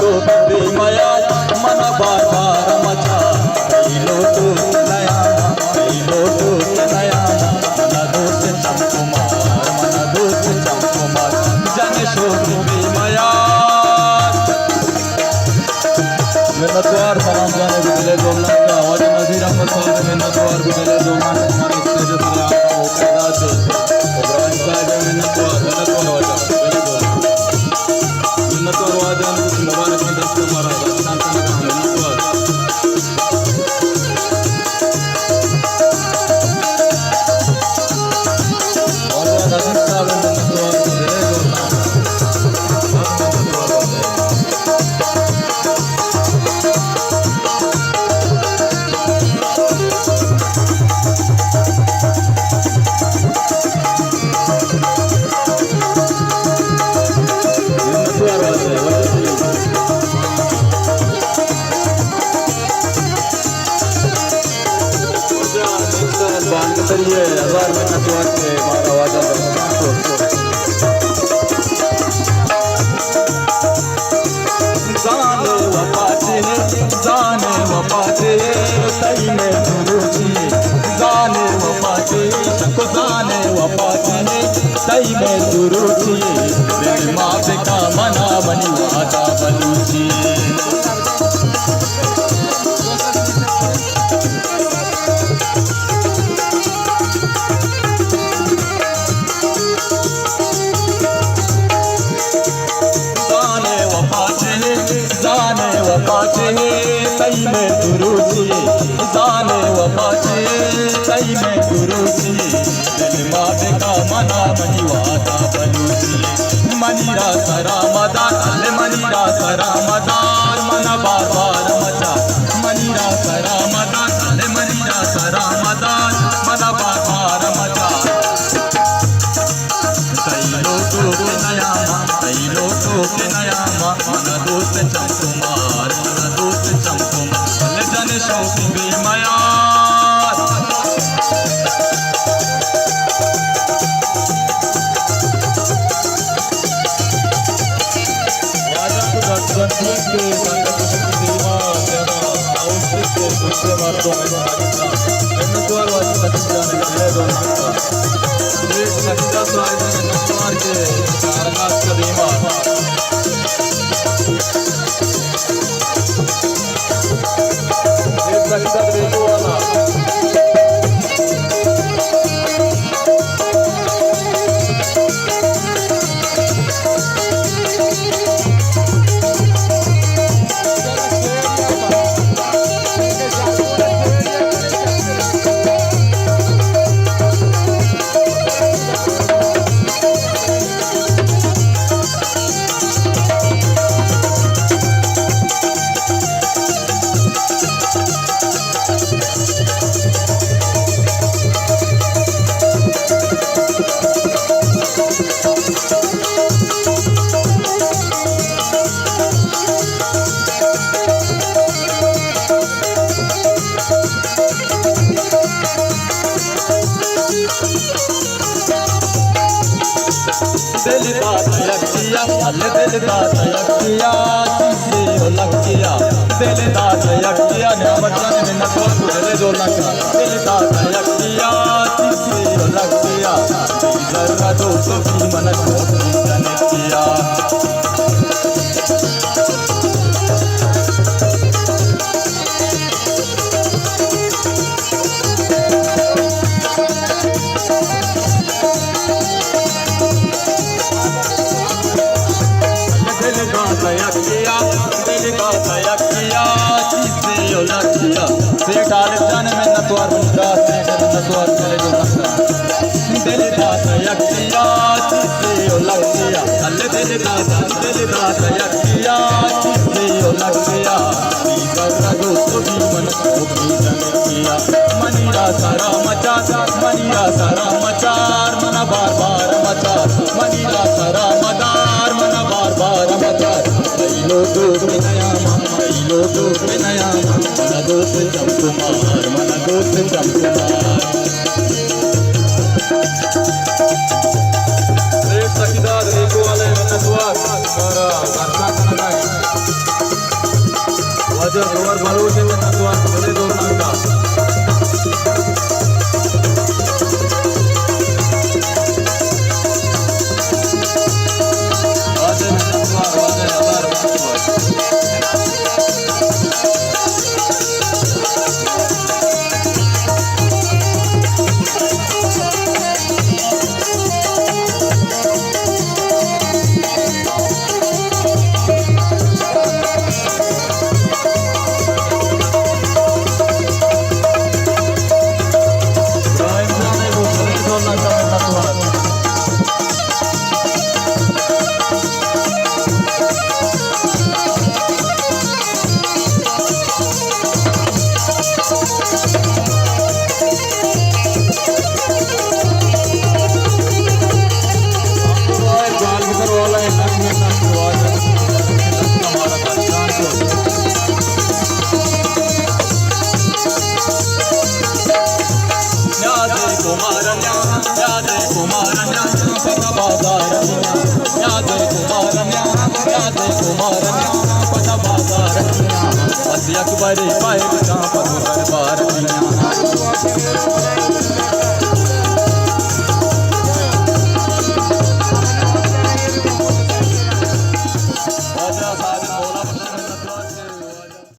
शोभे माया मन बार बार मचा लोटो नया लोटो नया मन दोस्त चमकुमार जन शोभे माया मिन्नतवार सलाम जाने बिजले जोलना का आवाज नजीर अहमद साहब मिन्नतवार बिजले जोलना हमारे स्टेज पर आया वो पैदा से इब्राहिम साहब मिन्नतवार वाजा मिन्नतवार वाजा कुछ मुबारक में दस्त मारा शांतन का मिन्नतवार वाजा नजीर साहब मिन्नतवार बिजले जोलना करिए हजार मिनट के मारा वादा जाने वफाते सही में गुरुजी जाने वफाते सही में गुरुजी दिल माँ का मना बनी वादा बलूची सही में गुरुजी जाने वफाते सही में गुरुजी दिल माते का मना मनी वादा बलूची मनीरा सरा मदार मना बार बार मचा मनीरा सरा मदार मना बार बार मचा सही लोटो के नया मन दोस्त चमकुमार जन शोभे माया मनीरा सारा मचार मना बार बार मचार मनीरा सारा मदार मना बार बार मचार लोटो नया मन दोस्त चमकुमार सखीदार वाले वाजर कवर बलूच में नतवार बिदले दो नाका वाजर में नतवार वाजर अबार नतवार अकबर पाए